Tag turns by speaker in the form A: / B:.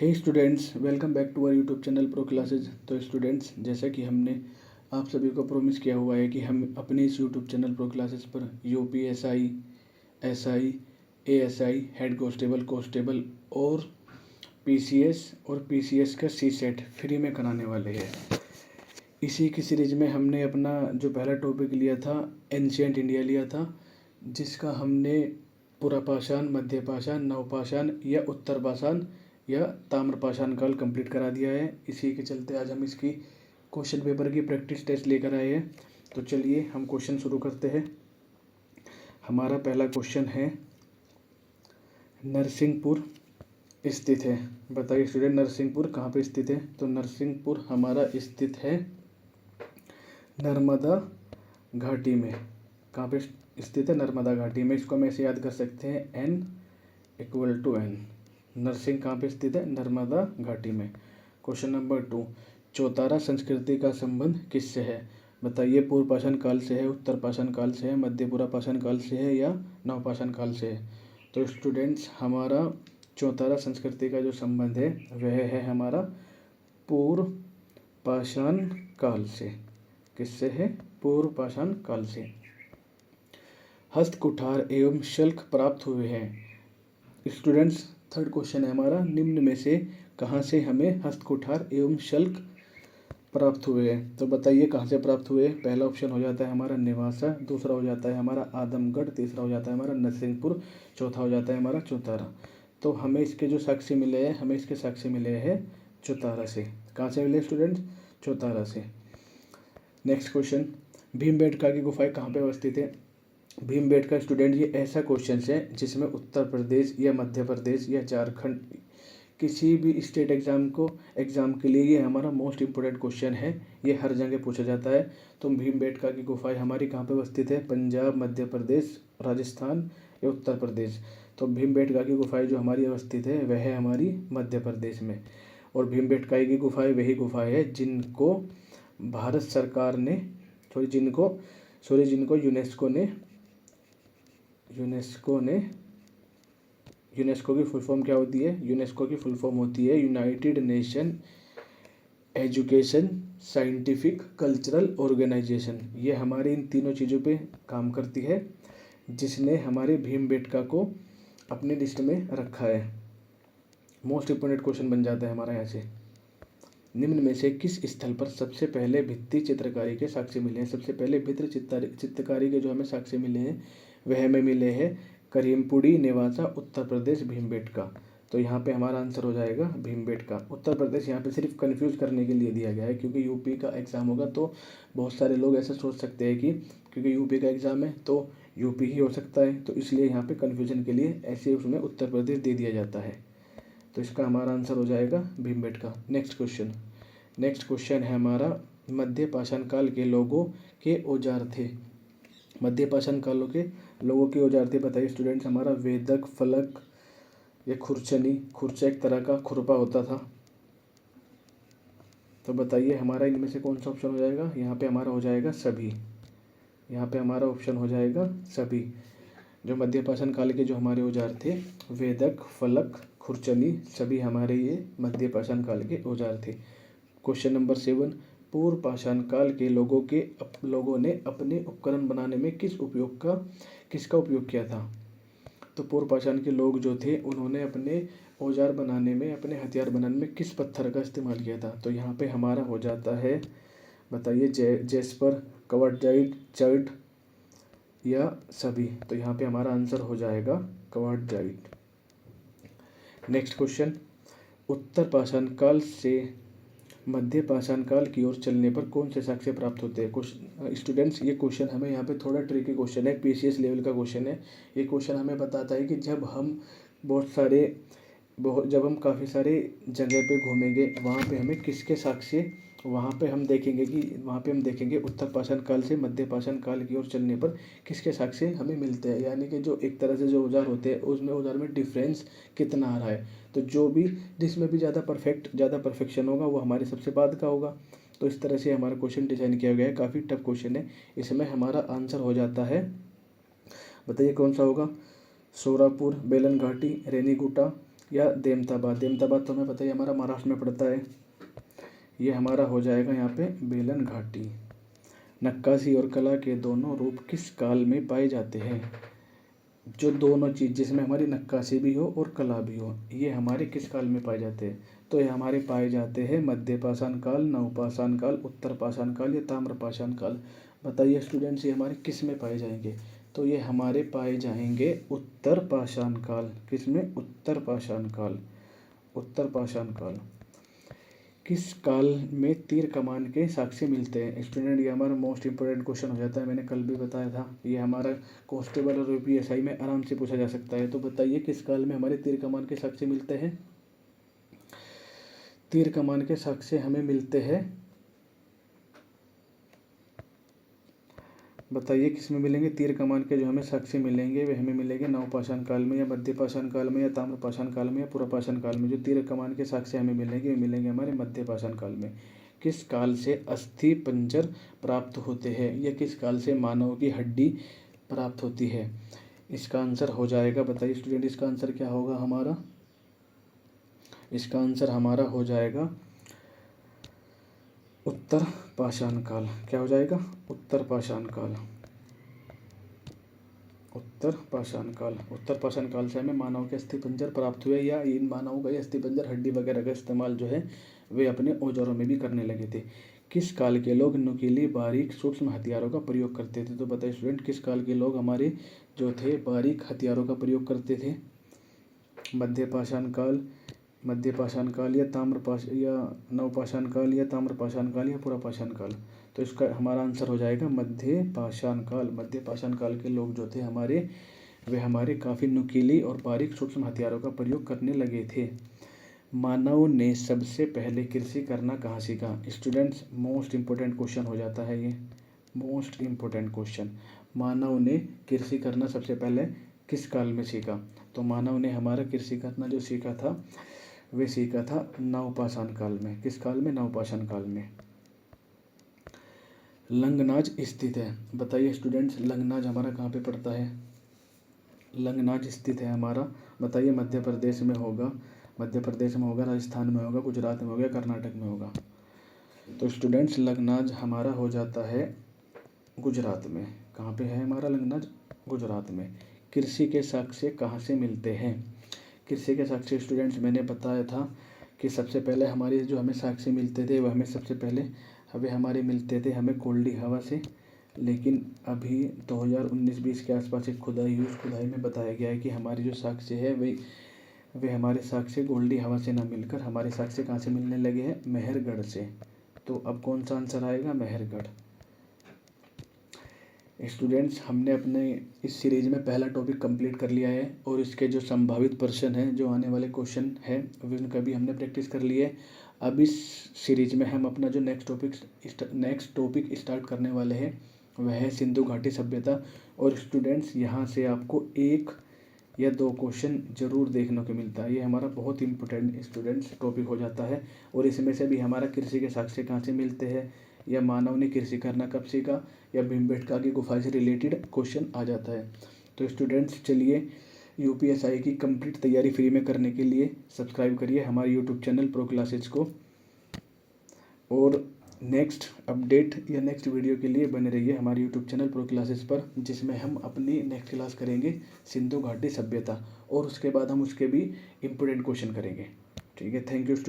A: Hey students, welcome back to our YouTube channel pro classes. तो students, जैसा कि हमने आप सभी को प्रॉमिस किया हुआ है कि हम अपने इस यूट्यूब चैनल प्रो क्लासेज पर UPSI, SI, ASI, head constable और पीसीएस और पीसीएस का सी सेट फ्री में कराने वाले हैं। इसी की सीरीज में हमने अपना जो पहला टॉपिक लिया था एंशिएंट इंडिया लिया था, जिसका हमने पुरापाषाण, मध्यपाषाण, नवपाषाण या उत्तरपाषाण या ताम्रपाषाण काल कंप्लीट करा दिया है। इसी के चलते आज हम इसकी क्वेश्चन पेपर की प्रैक्टिस टेस्ट लेकर आए हैं। तो चलिए हम क्वेश्चन शुरू करते हैं। हमारा पहला क्वेश्चन है, नरसिंहपुर स्थित है। बताइए स्टूडेंट, नरसिंहपुर कहाँ पे स्थित है? तो नरसिंहपुर हमारा स्थित है नर्मदा घाटी में। कहाँ पे स्थित है? नर्मदा घाटी में। इसको हम ऐसे याद कर सकते हैं, N=N। नरसिंह कहाँ पे स्थित है? नर्मदा घाटी में। क्वेश्चन नंबर 2, चौतारा संस्कृति का संबंध किससे है? बताइए, पूर्व पाषाण काल से है, उत्तर पाषाण काल से है, मध्यपुरा पाषाण काल से है या नवपाषाण काल से है? तो स्टूडेंट्स, हमारा चौतारा संस्कृति का जो संबंध है वह है हमारा पूर्व पाषाण काल से। किससे है? पूर्व पाषाण काल से। हस्त कुठार एवं शल्क प्राप्त हुए हैं। स्टूडेंट्स, थर्ड क्वेश्चन है हमारा, निम्न में से कहाँ से हमें हस्त कुठार एवं शल्क प्राप्त हुए हैं? तो बताइए कहाँ से प्राप्त हुए? पहला ऑप्शन हो जाता है हमारा नेवासा, दूसरा हो जाता है हमारा आदमगढ़, तीसरा हो जाता है हमारा नरसिंहपुर, चौथा हो जाता है हमारा चौतारा। तो हमें इसके जो साक्ष्य मिले हैं, हमें इसके साक्ष्य मिले हैं चौतारा से। कहाँ से मिले स्टूडेंट्स? चौतारा से। नेक्स्ट क्वेश्चन, भीमबेटका की गुफाएं कहाँ पे अवस्थित है? भीमबेटका स्टूडेंट, ये ऐसा क्वेश्चन है जिसमें उत्तर प्रदेश या मध्य प्रदेश या झारखंड किसी भी स्टेट एग्ज़ाम के लिए ये हमारा मोस्ट इम्पोर्टेंट क्वेश्चन है। ये हर जगह पूछा जाता है। तो भीमबेटका की गुफाएं हमारी कहाँ पे अवस्थित है? पंजाब, मध्य प्रदेश, राजस्थान या उत्तर प्रदेश? तो भीमबेटका की गुफाएं जो हमारी अवस्थित है वह है हमारी मध्य प्रदेश में। और भीमबेटका की गुफाएं वही गुफाएं हैं जिनको भारत सरकार ने जिनको यूनेस्को की फुल फॉर्म क्या होती है? यूनेस्को की फुल फॉर्म होती है United Nation Educational Scientific Cultural Organization. ये हमारी इन तीनों चीज़ों पे काम करती है, जिसने हमारे भीमबेटका को अपनी लिस्ट में रखा है। मोस्ट इम्पोर्टेंट क्वेश्चन बन जाता है हमारा यहाँ से। निम्न में से किस स्थल पर सबसे पहले भित्ति चित्रकारी के साक्ष्य मिले हैं? सबसे पहले भित्ति चित्रकारी के जो हमें साक्ष्य मिले हैं वह हमें मिले हैं करीमपुरी, नेवासा, उत्तर प्रदेश, भीमबेटका। तो यहाँ पे हमारा आंसर हो जाएगा भीमबेटका। उत्तर प्रदेश यहाँ पे सिर्फ कंफ्यूज करने के लिए दिया गया है, क्योंकि यूपी का एग्ज़ाम होगा तो बहुत सारे लोग ऐसा सोच सकते हैं कि क्योंकि यूपी का एग्ज़ाम है तो यूपी ही हो सकता है, तो इसलिए यहाँ पे कन्फ्यूजन के लिए ऐसे उसमें उत्तर प्रदेश दे दिया जाता है। तो इसका हमारा आंसर हो जाएगा भीमबेटका। नेक्स्ट क्वेश्चन है हमारा, मध्य पाषाण काल के लोगों के औजार थे। मध्य पाषाण कालों के लोगों के औजार थे। बताइए स्टूडेंट्स, हमारा वेदक, फलक या खुरचनी। खुरचा एक तरह का खुरपा होता था। तो बताइए हमारा इनमें से कौन सा ऑप्शन हो जाएगा? यहाँ पे हमारा हो जाएगा सभी। यहाँ पे हमारा ऑप्शन हो जाएगा सभी। जो मध्य पाषाण काल के जो हमारे औजार थे, वेदक, फलक, खुरचनी, सभी हमारे ये मध्य पाषाण काल के औजार थे। क्वेश्चन नंबर 7, पूर्व पाषाण काल के लोगों ने अपने उपकरण बनाने में किसका उपयोग किया था? तो पूर्व पाषाण के लोग जो थे उन्होंने अपने औजार बनाने में, अपने हथियार बनाने में किस पत्थर का इस्तेमाल किया था? तो यहाँ पे हमारा हो जाता है, बताइए, जेस्पर, क्वार्टजाइट, चर्ट या सभी? तो यहाँ पे हमारा आंसर हो जाएगा क्वार्टजाइट। नेक्स्ट क्वेश्चन, उत्तर पाषाण काल से मध्य पाषाण काल की ओर चलने पर कौन से साक्ष्य प्राप्त होते हैं? स्टूडेंट्स, ये क्वेश्चन हमें यहाँ पे थोड़ा ट्रिकी क्वेश्चन है, पीसीएस लेवल का क्वेश्चन है। ये क्वेश्चन हमें बताता है कि जब हम काफ़ी सारे जगह पे घूमेंगे, वहाँ पे हमें किसके साक्ष्य, वहाँ पे हम देखेंगे उत्तर पाषाण काल से मध्य पाषाण काल की ओर चलने पर किसके साक्ष्य हमें मिलते हैं। यानी कि जो एक तरह से जो औजार होते हैं उसमें औजार में डिफरेंस कितना आ रहा है। तो जिसमें भी ज़्यादा परफेक्शन होगा वो हमारे सबसे बाद का होगा। तो इस तरह से हमारा क्वेश्चन डिज़ाइन किया गया है। काफ़ी टफ क्वेश्चन है। इसमें हमारा आंसर हो जाता है, बताइए कौन सा होगा? सोरापुर, बेलन घाटी, रेनीगुंटा, या देमताबाद। देमताबाद तो हमें पता है हमारा महाराष्ट्र में पड़ता है। ये हमारा हो जाएगा यहाँ पे बेलन घाटी। नक्काशी और कला के दोनों रूप किस काल में पाए जाते हैं? जो दोनों चीज़ जिसमें हमारी नक्काशी भी हो और कला भी हो, ये हमारे किस काल में पाए जाते हैं? तो ये हमारे पाए जाते हैं मध्य पाषाण काल, नवपाषाण काल, उत्तर पाषाण काल या ताम्र पाषाण काल। बताइए स्टूडेंट्स, ये हमारे किस में पाए जाएंगे? तो ये हमारे पाए जाएंगे उत्तर पाषाण काल। किस में? उत्तर पाषाण काल। उत्तर पाषाण काल। किस काल में तीर कमान के साक्ष्य मिलते हैं? स्टूडेंट, ये हमारा मोस्ट इंपोर्टेंट क्वेश्चन हो जाता है। मैंने कल भी बताया था, ये हमारा कांस्टेबल और यूपीएसआई में आराम से पूछा जा सकता है। तो बताइए किस काल में हमारे तीर कमान के साक्ष्य मिलते हैं? तीर कमान के साक्ष्य हमें मिलते हैं, बताइए किस में मिलेंगे? तीर कमान के जो हमें साक्ष्य मिलेंगे वे हमें मिलेंगे नवपाषाण काल में, या मध्य पाषाण काल में, या ताम्रपाषाण काल में, या पुरापाषाण काल में। जो तीर कमान के साक्ष्य हमें मिलेंगे वे मिलेंगे हमारे मध्य पाषाण काल में। किस काल से अस्थि पंजर प्राप्त होते हैं, या किस काल से मानव की हड्डी प्राप्त होती है? इसका आंसर हो जाएगा, बताइए स्टूडेंट, इसका आंसर क्या होगा हमारा? इसका आंसर हमारा हो जाएगा उत्तर पाषाण काल। क्या हो जाएगा? उत्तर पाषाण काल। उत्तर पाषाण काल। उत्तर पाषाण काल से हमें मानव के अस्थिपंजर प्राप्त हुए, या इन मानवों का ये अस्थिपंजर हड्डी वगैरह का इस्तेमाल जो है वे अपने औजारों में भी करने लगे थे। किस काल के लोग नुकीली बारीक सूक्ष्म हथियारों का प्रयोग करते थे? तो बताइए स्टूडेंट, किस काल के लोग हमारे जो थे बारीक हथियारों का प्रयोग करते थे? मध्य पाषाण काल, मध्य पाषाण काल, या या नवपाषाण काल, या ताम्रपाषाण काल, या पुरापाषाण काल। तो इसका हमारा आंसर हो जाएगा मध्य पाषाण काल। मध्य पाषाण काल के लोग जो थे हमारे, वे हमारे काफ़ी नुकीली और बारीक सूक्ष्म हथियारों का प्रयोग करने लगे थे। मानव ने सबसे पहले कृषि करना कहाँ सीखा? स्टूडेंट्स, मोस्ट इम्पोर्टेंट क्वेश्चन हो जाता है ये, मोस्ट इम्पोर्टेंट क्वेश्चन। मानव ने कृषि करना सबसे पहले किस काल में सीखा? तो मानव ने हमारा कृषि करना जो सीखा था वे सीखा था नवपाषाण काल में। किस काल में? नवपाषाण काल में। लंगनाज स्थित है, बताइए स्टूडेंट्स, लंगनाज हमारा कहाँ पे पड़ता है? लंगनाज स्थित है हमारा, बताइए मध्य प्रदेश में होगा, मध्य प्रदेश में होगा, राजस्थान में होगा, गुजरात में होगा, कर्नाटक में होगा? तो स्टूडेंट्स, लंगनाज हमारा हो जाता है गुजरात में। कहाँ पे है हमारा लंगनाज? गुजरात में। कृषि के साक्ष्य कहाँ से मिलते हैं? कृषि के साक्ष्य स्टूडेंट्स मैंने बताया था कि सबसे पहले हमारे जो हमें साक्ष्य मिलते थे वह हमें सबसे पहले हमारे मिलते थे हमें कोल्डी हवा से। लेकिन अभी 2019-20 के आसपास एक खुदाई हुई, उस खुदाई में बताया गया है कि हमारे जो साक्ष्य है वे हमारे साक्ष्य गोल्डी हवा से ना मिलकर हमारे साक्ष्य कहाँ से मिलने लगे हैं? मेहरगढ़ से। तो अब कौन सा आंसर आएगा? मेहरगढ़। स्टूडेंट्स, हमने अपने इस सीरीज में पहला टॉपिक कंप्लीट कर लिया है, और इसके जो संभावित प्रश्न हैं, जो आने वाले क्वेश्चन हैं, उनका भी हमने प्रैक्टिस कर ली है। अब इस सीरीज में हम अपना जो नेक्स्ट टॉपिक स्टार्ट करने वाले हैं वह है सिंधु घाटी सभ्यता। और स्टूडेंट्स, यहाँ से आपको 1 या 2 क्वेश्चन जरूर देखने को मिलता है। ये हमारा बहुत इंपॉर्टेंट स्टूडेंट्स टॉपिक हो जाता है, और इसमें से भी हमारा कृषि के साक्ष्य कहाँ से मिलते हैं, या मानव ने कृषि करना कब सीखा, या भीमबेटका की गुफा से रिलेटेड क्वेश्चन आ जाता है। तो स्टूडेंट्स, चलिए यूपीएसआई की कंप्लीट तैयारी फ्री में करने के लिए सब्सक्राइब करिए हमारे यूट्यूब चैनल प्रो क्लासेज को, और नेक्स्ट अपडेट या नेक्स्ट वीडियो के लिए बने रहिए हमारे यूट्यूब चैनल प्रो क्लासेस पर, जिसमें हम अपनी नेक्स्ट क्लास करेंगे सिंधु घाटी सभ्यता, और उसके बाद हम उसके भी इम्पोर्टेंट क्वेश्चन करेंगे। ठीक है, थैंक यू।